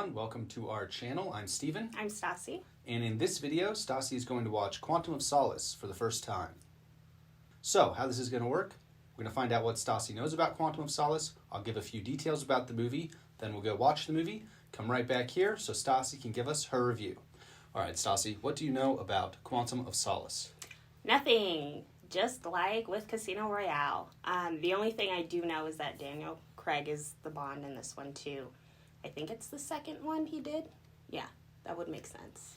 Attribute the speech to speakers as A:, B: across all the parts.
A: everyone. Welcome to our channel. I'm Steven.
B: I'm Stasi.
A: And in this video, Stasi is going to watch Quantum of Solace for the first time. So, how this is going to work, we're going to find out what Stasi knows about Quantum of Solace. I'll give a few details about the movie, then we'll go watch the movie, come right back here so Stasi can give us her review. All right, Stasi, what do you know about Quantum of Solace?
B: Nothing. Just like with Casino Royale. The only thing I do know is that Daniel Craig is the Bond in this one, too. I think it's the second one he did. Yeah, that would make sense.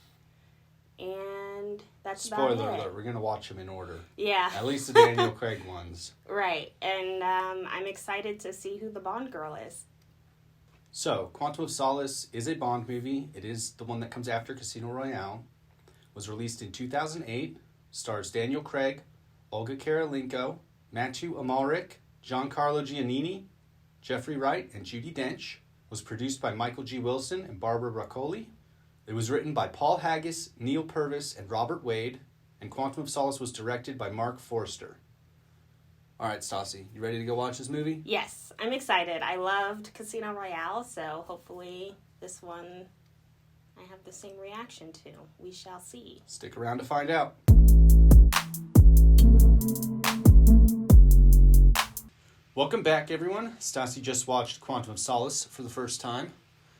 B: And that's about it.
A: Spoiler alert, we're going to watch them in order.
B: Yeah.
A: At least the Daniel Craig ones.
B: Right. And I'm excited to see who the Bond girl is.
A: So, Quantum of Solace is a Bond movie. It is the one that comes after Casino Royale. Was released in 2008. Stars Daniel Craig, Olga Kurylenko, Mathieu Amalric, Giancarlo Giannini, Jeffrey Wright and Judi Dench. Was produced by Michael G. Wilson and Barbara Broccoli. It was written by Paul Haggis, Neal Purvis, and Robert Wade. And Quantum of Solace was directed by Marc Forster. All right, Stasi, you ready to go watch this movie?
B: Yes, I'm excited. I loved Casino Royale, so hopefully this one I have the same reaction to. We shall see.
A: Stick around to find out. Welcome back, everyone. Stasi just watched Quantum of Solace for the first time.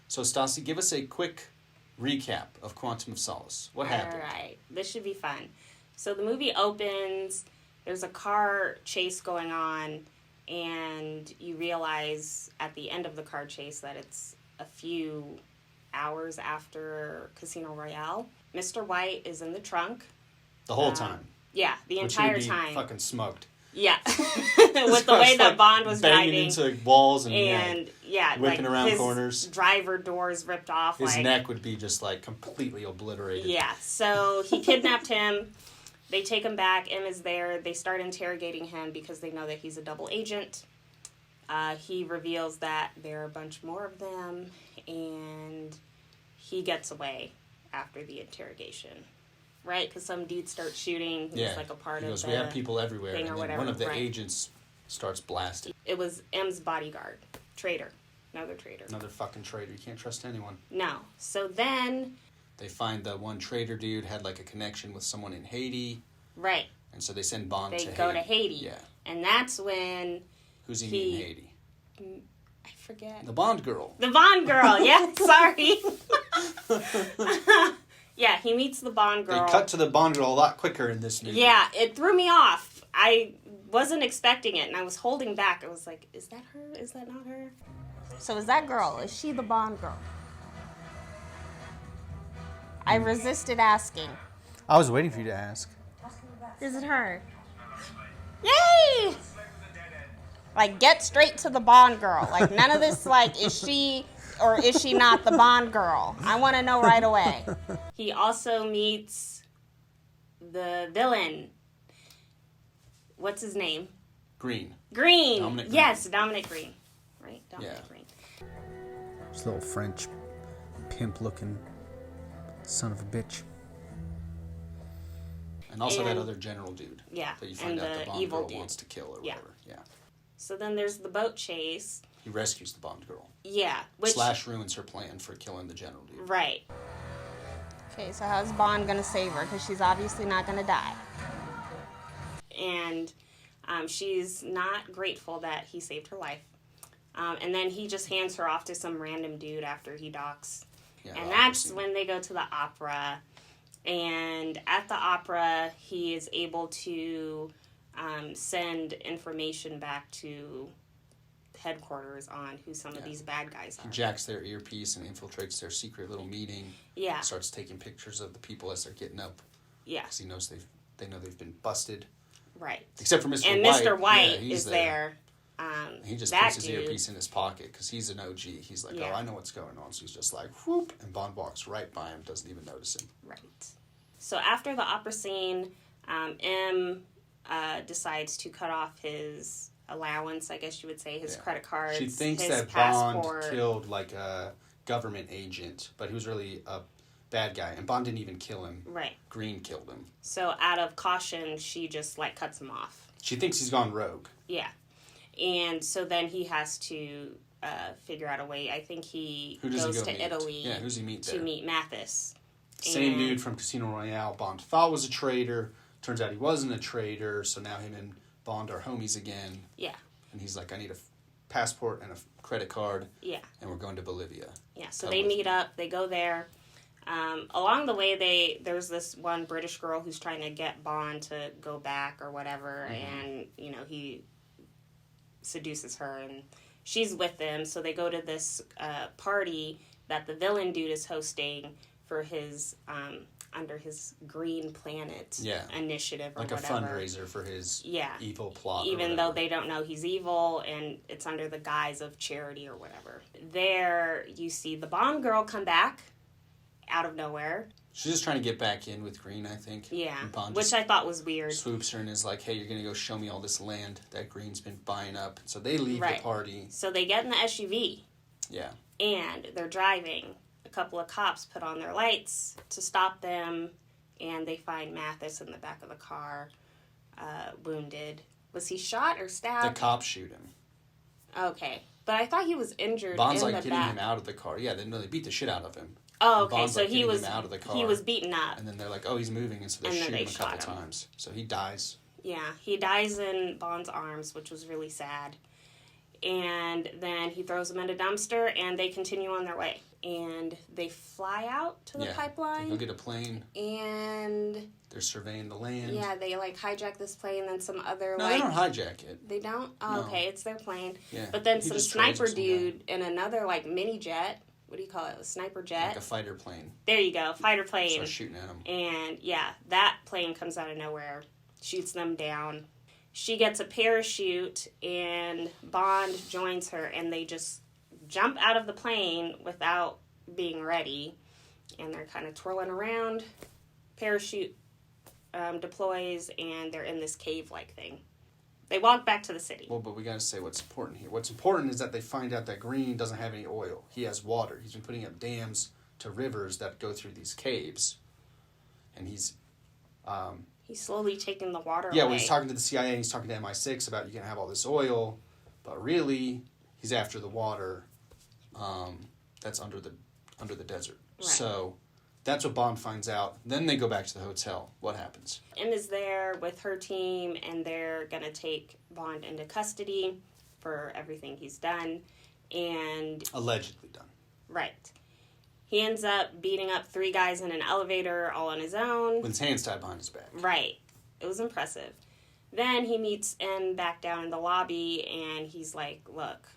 A: So, Stasi, give us a quick recap of Quantum of Solace. What happened?
B: All right. This should be fun. So the movie opens, there's a car chase going on, and you realize at the end of the car chase that it's a few hours after Casino Royale. Mr. White is in the trunk.
A: The whole time?
B: Yeah, the entire time.
A: Fucking smoked.
B: Yeah. With the way that Bond was
A: banging
B: driving.
A: into walls and
B: like
A: whipping around
B: his
A: corners.
B: Driver doors ripped off.
A: His neck would be just completely obliterated.
B: Yeah. So he kidnapped him. They take him back. M is there. They start interrogating him because they know that he's a double agent. He reveals that there are a bunch more of them, and he gets away after the interrogation. Right, because some dude starts shooting. He's like a part of the
A: we have people everywhere.
B: And
A: then one of the agents starts blasting.
B: It was M's bodyguard. Traitor. Another traitor.
A: Another fucking traitor. You can't trust anyone.
B: No. So then...
A: They find that one traitor dude had a connection with someone in Haiti.
B: Right.
A: And so they send Bond to Haiti.
B: They go to Haiti.
A: Yeah.
B: And that's when...
A: Who's he in Haiti?
B: I forget.
A: The Bond girl.
B: The Bond girl, yeah. Sorry. Yeah, he meets the Bond girl.
A: They cut to the Bond girl a lot quicker in this movie.
B: Yeah, it threw me off. I wasn't expecting it, and I was holding back. I was like, is that her? Is that not her? So is that girl? Is she the Bond girl? I resisted asking.
A: I was waiting for you to ask.
B: Is it her? Yay! Get straight to the Bond girl. None of this, is she... or is she not the Bond girl? I want to know right away. He also meets the villain. What's his name?
A: Green.
B: Dominic Green. Yes, Dominic Green. Right? Dominic Green.
A: This little French pimp-looking son of a bitch. And also that other general dude.
B: Yeah.
A: That you find out the Bond
B: evil
A: girl
B: dude.
A: wants to kill or whatever. Yeah.
B: So then there's the boat chase.
A: He rescues the Bond girl.
B: Yeah.
A: Slash ruins her plan for killing the general dude.
B: Right. Okay, so how's Bond going to save her? Because she's obviously not going to die. And she's not grateful that he saved her life. And then he just hands her off to some random dude after he docks. Yeah, and that's when they go to the opera. And at the opera, he is able to send information back to headquarters on who some of these bad guys are.
A: He jacks their earpiece and infiltrates their secret little meeting.
B: Yeah.
A: Starts taking pictures of the people as they're getting up.
B: Yeah.
A: Because he knows they know they've been busted.
B: Right.
A: Except for Mr.
B: And
A: White.
B: Mr. White is there.
A: He just puts his earpiece in his pocket because he's an OG. He's like, oh, I know what's going on. So he's just like, whoop, and Bond walks right by him, doesn't even notice him.
B: Right. So after the opera scene, M decides to cut off his allowance, I guess you would say, his credit cards,
A: she thinks
B: his
A: that
B: passport.
A: Bond killed a government agent, but he was really a bad guy, and Bond didn't even kill him.
B: Right.
A: Green killed him.
B: So out of caution, she just cuts him off.
A: She thinks he's gone rogue.
B: Yeah. And so then he has to figure out a way. I think he
A: Who does
B: goes
A: he go
B: to
A: meet?
B: Italy.
A: Yeah, who's he meet there?
B: To meet Mathis.
A: Same dude from Casino Royale. Bond thought was a traitor. Turns out he wasn't a traitor. So now him and Bond are homies again.
B: Yeah.
A: And he's like, I need a passport and a credit card.
B: Yeah.
A: And we're going to Bolivia.
B: Yeah. So they meet up. They go there. Along the way, there's this one British girl who's trying to get Bond to go back or whatever, and he seduces her, and she's with them. So they go to this party that the villain dude is hosting for his under his Green Planet initiative or whatever.
A: Like a fundraiser for his evil plot.
B: Even though they don't know he's evil, and it's under the guise of charity or whatever. There you see the Bond girl come back out of nowhere.
A: She's just trying to get back in with Green, I think.
B: Yeah, which I thought was weird.
A: Swoops her and is like, hey, you're going to go show me all this land that Green's been buying up. So they leave the party.
B: So they get in the SUV.
A: Yeah.
B: And they're driving. A couple of cops put on their lights to stop them, and they find Mathis in the back of the car, wounded. Was he shot or stabbed?
A: The cops shoot him.
B: Okay. But I thought he was injured
A: Bond's
B: in
A: like
B: the
A: getting
B: back.
A: him out of the car. Yeah, they beat the shit out of him.
B: Oh, okay.
A: Bond's
B: So
A: like
B: he was
A: him out of the car,
B: he was beaten up.
A: And then they're like, oh, he's moving, and so they shoot him a couple times. So he dies.
B: Yeah, he dies in Bond's arms, which was really sad. And then he throws him in a dumpster, and they continue on their way. And they fly out to the pipeline.
A: They go get a plane.
B: And
A: they're surveying the land.
B: Yeah, they hijack this plane, then some other
A: No, they don't hijack it.
B: They don't? Oh, no. Okay, it's their plane.
A: Yeah.
B: But then some sniper dude in another mini jet. What do you call it? A sniper jet?
A: Like a fighter plane.
B: There you go, fighter plane.
A: Starts shooting at them.
B: And that plane comes out of nowhere, shoots them down. She gets a parachute, and Bond joins her, and they just jump out of the plane without being ready. And they're kind of twirling around. Parachute deploys, and they're in this cave-like thing. They walk back to the city.
A: Well, but we got to say what's important here. What's important is that they find out that Green doesn't have any oil. He has water. He's been putting up dams to rivers that go through these caves. And he's
B: slowly taking the water away.
A: Yeah, when he's talking to the CIA and he's talking to MI6 about you can have all this oil, but really he's after the water that's under the desert. Right. So that's what Bond finds out. Then they go back to the hotel. What happens?
B: M is there with her team, and they're going to take Bond into custody for everything he's done. And
A: allegedly done.
B: Right. He ends up beating up 3 guys in an elevator all on his own.
A: With his hands tied behind his back.
B: Right. It was impressive. Then he meets M back down in the lobby, and he's like, look,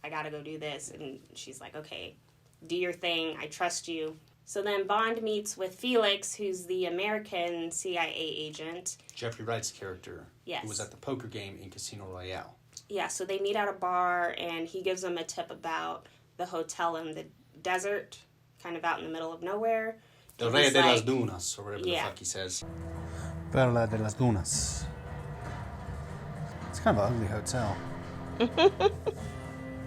B: I gotta go do this. And she's like, okay, do your thing. I trust you. So then Bond meets with Felix, who's the American CIA agent.
A: Jeffrey Wright's character.
B: Yes.
A: Who was at the poker game in Casino Royale.
B: Yeah, so they meet at a bar, and he gives them a tip about the hotel in the desert, kind of out in the middle of nowhere.
A: El Rey de las Dunas, or whatever the fuck he says. Perla de las Dunas. It's kind of an ugly hotel.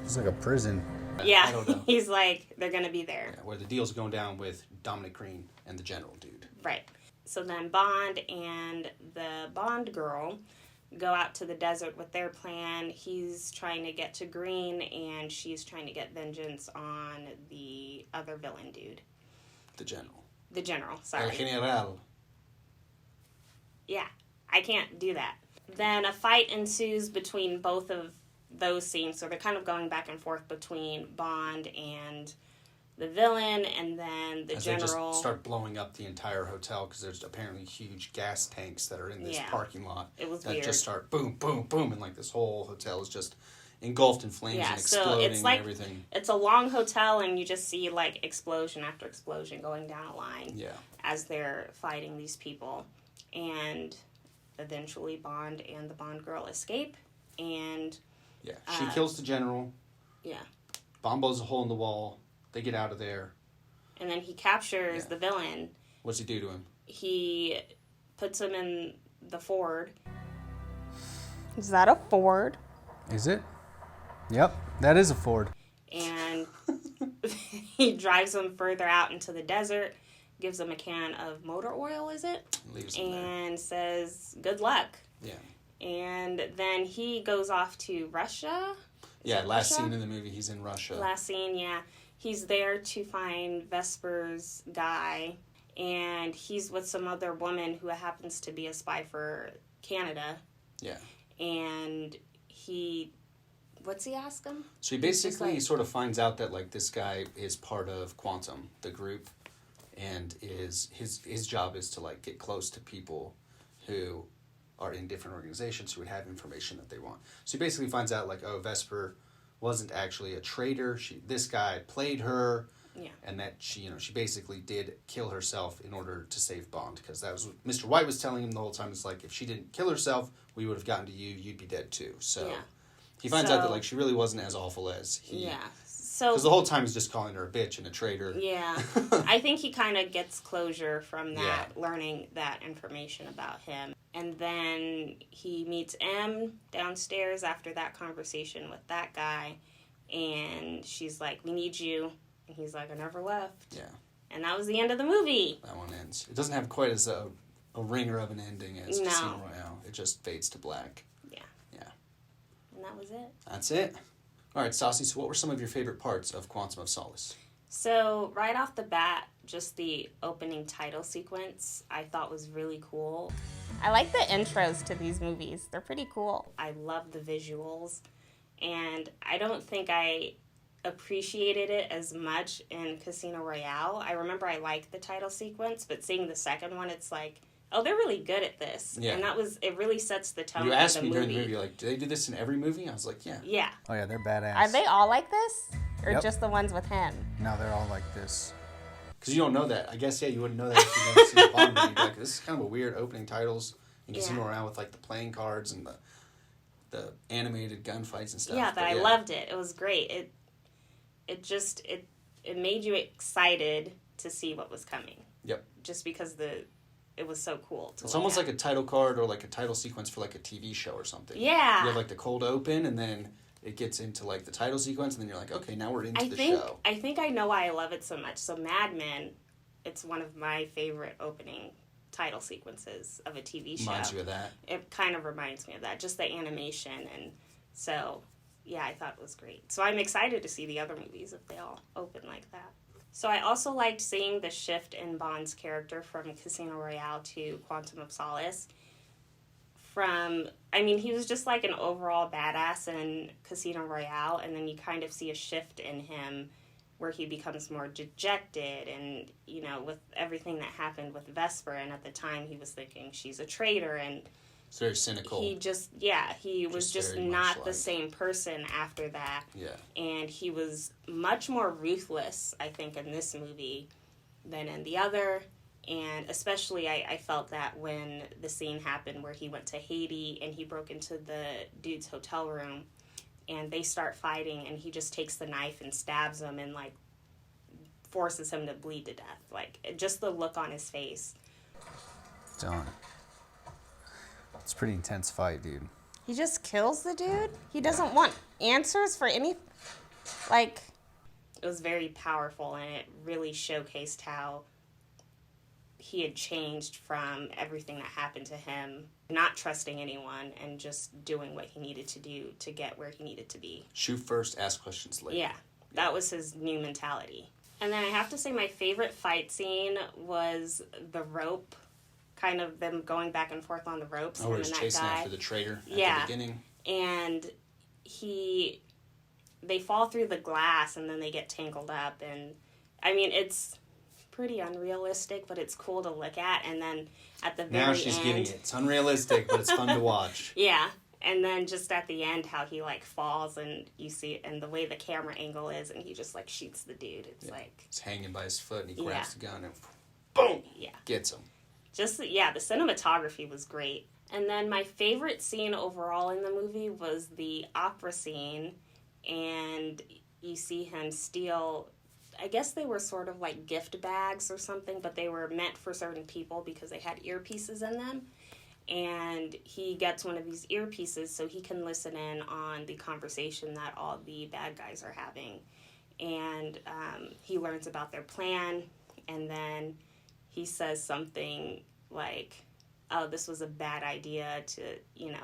A: It's like a prison.
B: Yeah,
A: I don't know.
B: He's like, they're going to be there.
A: Yeah, where the deal's going down with Dominic Green and the general dude.
B: Right. So then Bond and the Bond girl go out to the desert with their plan. He's trying to get to Green, and she's trying to get vengeance on the other villain dude.
A: The general.
B: The general, sorry.
A: El General.
B: Yeah, I can't do that. Then a fight ensues between both of those scenes, so they're kind of going back and forth between Bond and the villain, and then the general.
A: They just start blowing up the entire hotel because there's apparently huge gas tanks that are in this parking lot.
B: It was
A: that
B: weird.
A: Just start boom, boom, boom, and like this whole hotel is just engulfed in flames and exploding, so it's like, and everything.
B: It's a long hotel, and you just see like explosion after explosion going down a line.
A: Yeah. As
B: they're fighting these people, and eventually Bond and the Bond girl escape, and
A: yeah, she kills the general.
B: Yeah.
A: Bond blows a hole in the wall. They get out of there.
B: And then he captures the villain.
A: What's he do to him?
B: He puts him in the Ford. Is that a Ford?
A: Is it? Yep, that is a Ford.
B: And he drives him further out into the desert, gives him a can of motor oil, is it?
A: Leaves him
B: and says, good luck.
A: Yeah.
B: And then he goes off to Russia.
A: last scene in the movie, he's in Russia.
B: Last scene, yeah. He's there to find Vesper's guy, and he's with some other woman who happens to be a spy for Canada.
A: Yeah.
B: And what's he ask him?
A: So he basically sort of finds out that, like, this guy is part of Quantum, the group, and his job is to, like, get close to people who are in different organizations who would have information that they want. So he basically finds out, like, oh, Vesper wasn't actually a traitor. This guy played her, and that she basically did kill herself in order to save Bond, because that was what Mr. White was telling him the whole time. It's like, if she didn't kill herself, we would have gotten to you. You'd be dead too. So he finds out that, like, she really wasn't as awful as he.
B: Yeah. So
A: because the whole time he's just calling her a bitch and a traitor.
B: Yeah. I think he kind of gets closure from that, learning that information about him. And then he meets M downstairs after that conversation with that guy. And she's like, we need you. And he's like, I never left. Yeah. And that was the end of the movie.
A: That one ends. It doesn't have quite as a ringer of an ending as Casino Royale. It just fades to black. Yeah. Yeah.
B: And that was it.
A: That's it. All right, Stasi, so what were some of your favorite parts of Quantum of Solace?
B: So, right off the bat, just the opening title sequence I thought was really cool. I like the intros to these movies. They're pretty cool. I love the visuals, and I don't think I appreciated it as much in Casino Royale. I remember I liked the title sequence, but seeing the second one, it's like, oh, they're really good at this. Yeah. And it really sets the tone for the movie.
A: You asked me during the movie, like, do they do this in every movie? I was like, yeah.
B: Yeah.
C: Oh, yeah, they're badass.
B: Are they all like this? Or just the ones with him?
C: No, they're all like this.
A: Because you don't know that. I guess, you wouldn't know that if you never seen a Bond movie. Like, this is kind of a weird opening titles in Casino Royale with, like, the playing cards and the animated gunfights and stuff.
B: Yeah, but I loved it. It was great. It made you excited to see what was coming. Yep. Just because it was so cool to
A: It's almost like a title card or like a title sequence for like a TV show or something.
B: Yeah.
A: You have like the cold open and then it gets into like the title sequence and then you're like, okay, now we're into the show.
B: I think I know why I love it so much. So Mad Men, it's one of my favorite opening title sequences of a TV show.
A: Reminds you of that?
B: It kind of reminds me of that. Just the animation. And so, yeah, I thought it was great. So I'm excited to see the other movies if they all open like that. So I also liked seeing the shift in Bond's character from Casino Royale to Quantum of Solace. He was just like an overall badass in Casino Royale, and then you kind of see a shift in him where he becomes more dejected and, with everything that happened with Vesper, and at the time he was thinking she's a traitor, and
A: it's very cynical.
B: He was just not the same person after that. Yeah. And he was much more ruthless, I think, in this movie than in the other. And especially I felt that when the scene happened where he went to Haiti and he broke into the dude's hotel room and they start fighting and he just takes the knife and stabs him and, like, forces him to bleed to death. Like, just the look on his face.
C: Done. It's a pretty intense fight, dude.
B: He just kills the dude? He doesn't want answers for any... Like, it was very powerful, and it really showcased how he had changed from everything that happened to him, not trusting anyone, and just doing what he needed to do to get where he needed to be.
A: Shoot first, ask questions later.
B: Yeah, that was his new mentality. And then I have to say my favorite fight scene was the rope, kind of them going back and forth on the ropes.
A: Oh, where he's chasing after the traitor at the beginning.
B: And they fall through the glass and then they get tangled up. And, it's pretty unrealistic, but it's cool to look at. And then at the very end...
A: Now she's getting it. It's unrealistic, but it's fun to watch.
B: Yeah. And then just at the end, how he, like, falls and you see it, and the way the camera angle is, and he just, like, shoots the dude. It's like...
A: He's hanging by his foot, and he grabs the gun, and boom! Yeah. Gets him.
B: The cinematography was great. And then my favorite scene overall in the movie was the opera scene, and you see him steal... I guess they were sort of like gift bags or something, but they were meant for certain people because they had earpieces in them. And he gets one of these earpieces so he can listen in on the conversation that all the bad guys are having. And he learns about their plan, and then he says something like, oh, this was a bad idea to,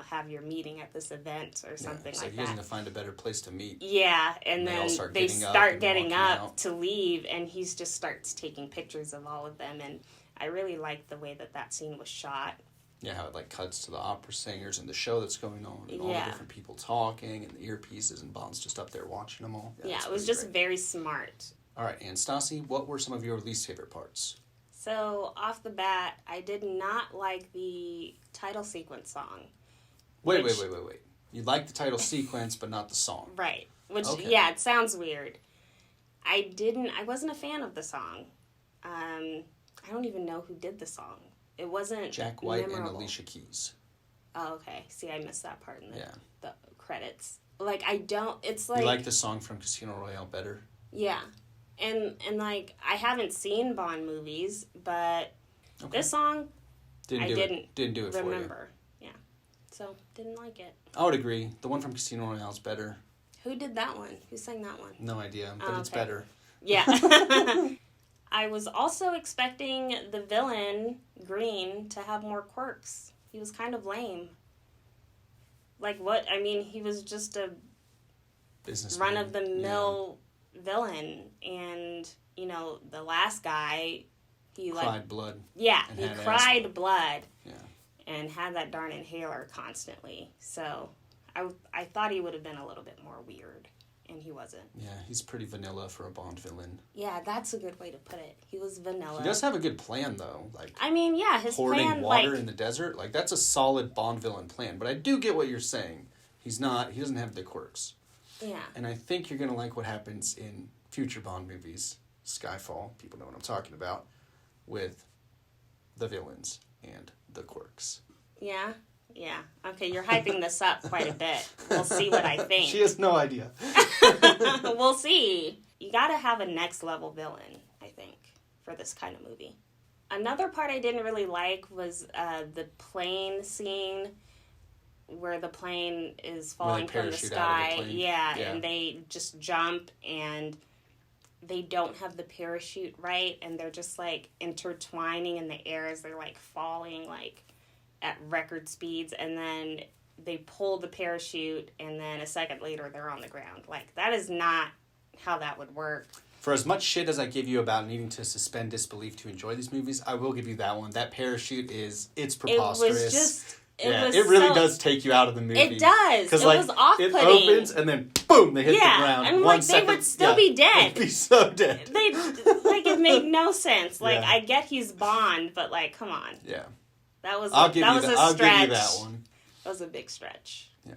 B: have your meeting at this event or something like that.
A: You guys need to find a better place to meet.
B: Yeah, and then they start getting up to leave, and he just starts taking pictures of all of them, and I really liked the way that scene was shot.
A: Yeah, how it cuts to the opera singers and the show that's going on, and all the different people talking, and the earpieces, and Bond's just up there watching them all.
B: Yeah, it was just very smart.
A: All right, and Stasi, what were some of your least favorite parts?
B: So, off the bat, I did not like the title sequence song.
A: Wait. You liked the title sequence, but not the song.
B: Right. Which, it sounds weird. I wasn't a fan of the song. I don't even know who did the song. It wasn't
A: Jack White
B: memorable.
A: and Alicia Keys.
B: Oh, okay. See, I missed that part in the credits. It's like...
A: You like the song from Casino Royale better?
B: Yeah. And I haven't seen Bond movies, but this song, didn't do it remember. For you. Yeah. So, didn't like it.
A: I would agree. The one from Casino Royale is better.
B: Who did that one? Who sang that one?
A: No idea, but it's better.
B: Yeah. I was also expecting the villain, Green, to have more quirks. He was kind of lame. He was just a run-of-the-mill villain. And, the last guy, he
A: cried blood.
B: Yeah, he cried
A: asthma.
B: blood.
A: Yeah.
B: And had that darn inhaler constantly. So, I thought he would have been a little bit more weird. And he wasn't. Yeah,
A: he's pretty vanilla for a Bond villain.
B: Yeah, that's a good way to put it. He was vanilla.
A: He does have a good plan, though.
B: His
A: hoarding
B: plan,
A: water in the desert. That's a solid Bond villain plan. But I do get what you're saying. He doesn't have the quirks.
B: Yeah.
A: And I think you're going to like what happens in future Bond movies. Skyfall, people know what I'm talking about, with the villains and the quirks.
B: Yeah. Yeah. Okay, you're hyping this up quite a bit. We'll see what I think.
A: She has no idea.
B: We'll see. You gotta have a next level villain, I think, for this kind of movie. Another part I didn't really like was the plane scene where the plane is falling from the sky. Yeah, and they just jump and they don't have the parachute right, and they're just intertwining in the air as they're falling at record speeds, and then they pull the parachute, and then a second later they're on the ground. That is not how that would work.
A: For as much shit as I give you about needing to suspend disbelief to enjoy these movies, I will give you that one. That parachute it's preposterous. It really does take you out of the movie.
B: It does. It was off-putting.
A: It opens, and then, boom, they hit the ground.
B: And they would still be dead.
A: They'd be so dead.
B: It made no sense. I get he's Bond, but, come on.
A: Yeah.
B: That was a stretch.
A: I'll give you that one.
B: That was a big stretch.
A: Yeah.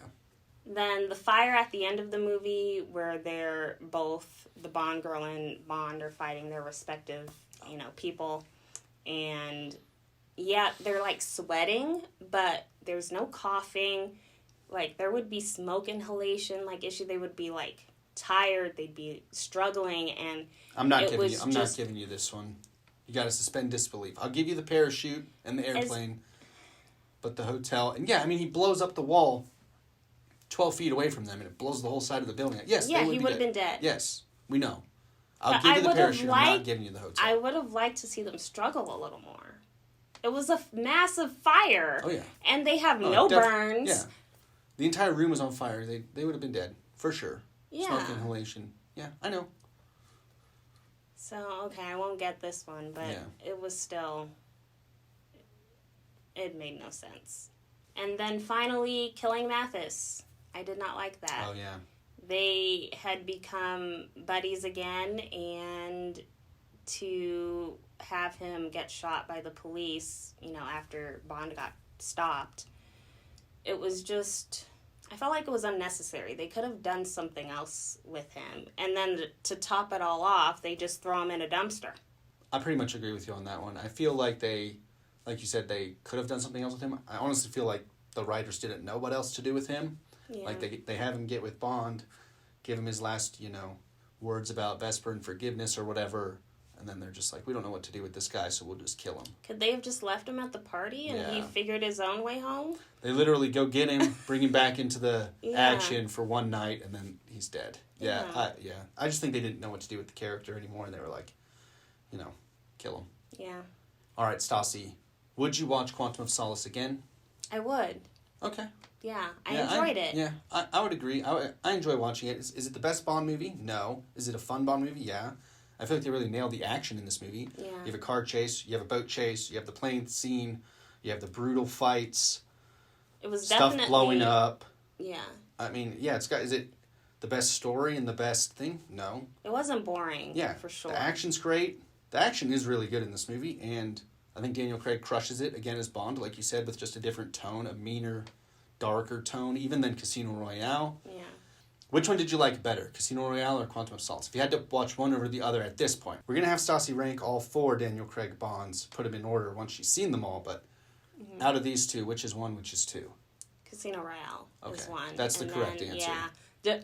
B: Then the fire at the end of the movie, where they're both, the Bond girl and Bond are fighting their respective, people. And, they're, sweating, but there's no coughing. There would be smoke inhalation, issue. They would be, tired. They'd be struggling, and
A: I'm not giving you this one. You got to suspend disbelief. I'll give you the parachute and the airplane, but the hotel... And he blows up the wall 12 feet away from them, and it blows the whole side of the building. Yes,
B: he would have been dead.
A: Yes, we know. I'll give you the parachute. I'm not giving you the hotel.
B: I would have liked to see them struggle a little more. It was a massive fire.
A: Oh, yeah.
B: And they have no burns.
A: Yeah. The entire room was on fire. They would have been dead, for sure.
B: Yeah.
A: Smoke inhalation. Yeah, I know.
B: So, okay, I won't get this one, but it was still... It made no sense. And then finally, killing Mathis. I did not like that.
A: Oh, yeah.
B: They had become buddies again, and to have him get shot by the police, after Bond got stopped, it was just... I felt like it was unnecessary. They could have done something else with him. And then to top it all off, they just throw him in a dumpster.
A: I pretty much agree with you on that one. I feel like they, like you said, they could have done something else with him. I honestly feel like the writers didn't know what else to do with him. Yeah. They have him get with Bond, give him his last, words about Vesper and forgiveness or whatever, and then they're just we don't know what to do with this guy, so we'll just kill him.
B: Could they have just left him at the party and he figured his own way home?
A: They literally go get him, bring him back into the action for one night, and then he's dead. Yeah. I just think they didn't know what to do with the character anymore, and they were kill him.
B: Yeah.
A: All right, Stasi, Would you watch Quantum of Solace again?
B: I would.
A: Okay.
B: Yeah, I enjoyed it.
A: Yeah, I would agree. I enjoy watching it. Is it the best Bond movie? No. Is it a fun Bond movie? Yeah. I feel like they really nailed the action in this movie.
B: Yeah.
A: You have a car chase, you have a boat chase, you have the plane scene, you have the brutal fights.
B: It was
A: stuff
B: definitely
A: blowing up.
B: Yeah.
A: I mean, yeah, is it the best story and the best thing? No.
B: It wasn't boring.
A: Yeah,
B: for sure.
A: The action's great. The action is really good in this movie, and I think Daniel Craig crushes it again as Bond, like you said, with just a different tone, a meaner, darker tone, even than Casino Royale.
B: Yeah.
A: Which one did you like better, Casino Royale or Quantum of Solace? If you had to watch one over the other at this point, we're going to have Stasi rank all 4 Daniel Craig Bonds, put them in order once she's seen them all, but out of these 2, which is 1, which is 2?
B: Casino Royale is 1.
A: That's the correct answer.
B: Yeah.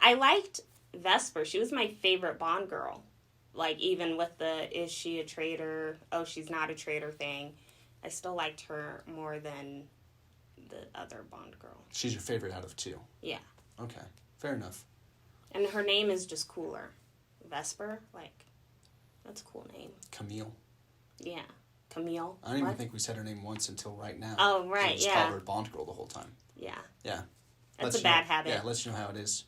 B: I liked Vesper. She was my favorite Bond girl. Like, even with the, is she a traitor? Oh, she's not a traitor thing. I still liked her more than the other Bond girl.
A: She's your favorite out of 2?
B: Yeah.
A: Okay. Fair enough.
B: And her name is just cooler. Vesper? Like, that's a cool name.
A: Camille.
B: Yeah. Camille.
A: I don't even think we said her name once until right now.
B: Oh, right,
A: we just called her Bond Girl the whole time.
B: Yeah.
A: Yeah.
B: That's a bad habit.
A: Yeah, let you know how it is.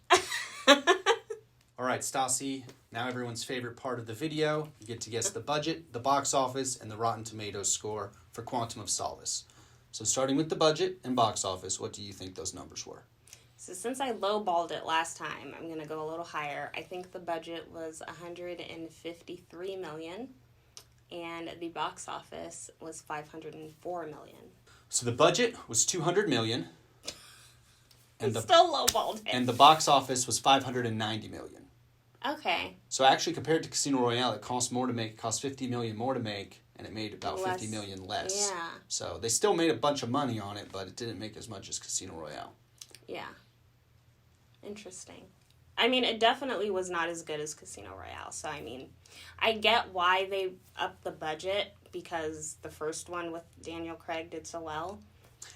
A: All right, Stasi, now everyone's favorite part of the video. You get to guess the budget, the box office, and the Rotten Tomatoes score for Quantum of Solace. So starting with the budget and box office, what do you think those numbers were?
B: So since I lowballed it last time, I'm going to go a little higher. I think the budget was $153 million, and the box office was $504 million.
A: So the budget was $200 million.
B: And still lowballed it.
A: And the box office was $590 million.
B: Okay.
A: So actually, compared to Casino Royale, it cost more to make. It cost $50 million more to make, and it made about $50 million less.
B: Yeah.
A: So they still made a bunch of money on it, but it didn't make as much as Casino Royale.
B: Yeah. Interesting. I mean, it definitely was not as good as Casino Royale. So, I mean, I get why they upped the budget, because the first one with Daniel Craig did so well.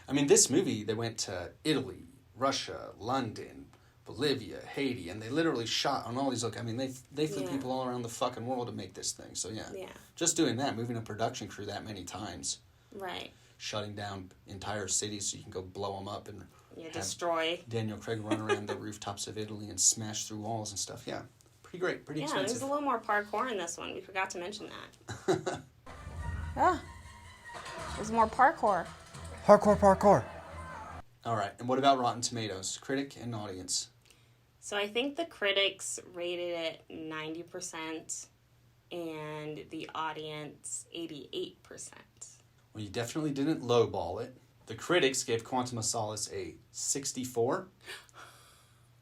A: I mean, this movie, they went to Italy, Russia, London, Bolivia, Haiti, and they literally shot on all these. I mean, they flew people all around the fucking world to make this thing. So yeah, just doing that, moving a production crew that many times,
B: right?
A: Shutting down entire cities so you can go blow them up and
B: destroy.
A: Daniel Craig run around the rooftops of Italy and smash through walls and stuff. Yeah, pretty great, pretty expensive.
B: Yeah, there's a little more parkour in this one. We forgot to mention that. There's more parkour.
C: Parkour.
A: All right, and what about Rotten Tomatoes? Critic and audience.
B: So I think the critics rated it 90% and the audience 88%.
A: Well, you definitely didn't lowball it. The critics gave Quantum of Solace a 64,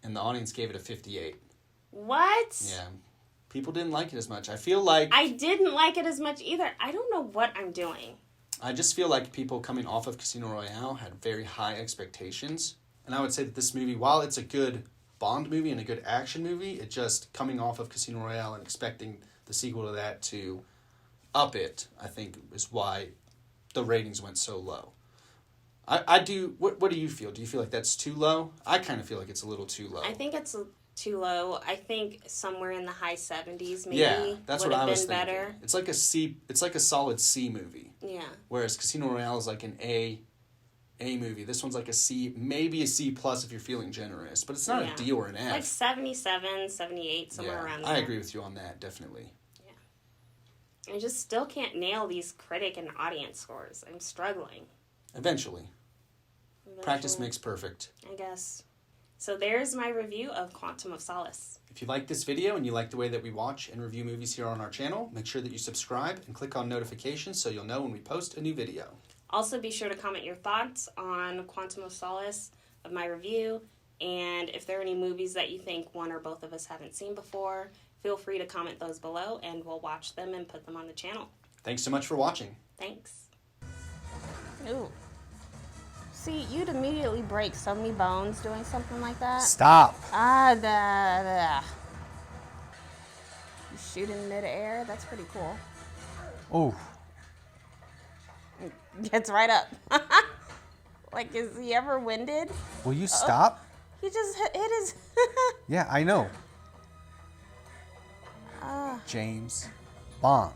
A: and the audience gave it a 58.
B: What?
A: Yeah. People didn't like it as much. I feel like...
B: I didn't like it as much either. I don't know what I'm doing.
A: I just feel like people coming off of Casino Royale had very high expectations. And I would say that this movie, while it's a good Bond movie and a good action movie, it just coming off of Casino Royale and expecting the sequel to that to up it, I think, is why the ratings went so low. I do... What do you feel? Do you feel like that's too low? I kind of feel like it's a little too low.
B: I think it's too low. I think somewhere in the high 70s maybe
A: that's
B: would
A: what
B: have
A: I was
B: been
A: thinking.
B: better.
A: It's like a C. It's like a solid C movie.
B: Yeah.
A: Whereas Casino Royale is like an A movie. This one's like a C, maybe a C plus if you're feeling generous, but it's not a D or an F.
B: Like 77, 78, somewhere around there.
A: I agree with you on that, definitely.
B: Yeah. I just still can't nail these critic and audience scores. I'm struggling.
A: Eventually. Practice makes perfect.
B: I guess. So there's my review of Quantum of Solace.
A: If you like this video and you like the way that we watch and review movies here on our channel, make sure that you subscribe and click on notifications so you'll know when we post a new video.
B: Also, be sure to comment your thoughts on Quantum of Solace of my review, and if there are any movies that you think one or both of us haven't seen before, feel free to comment those below, and we'll watch them and put them on the channel.
A: Thanks so much for watching.
B: Thanks. Ooh. See, you'd immediately break so many bones doing something like that.
C: Stop.
B: You shoot in midair? That's pretty cool.
C: Oh.
B: Gets right up. Like, is he ever winded?
C: Will you stop?
B: He just hit his...
C: Yeah, I know. James Bond.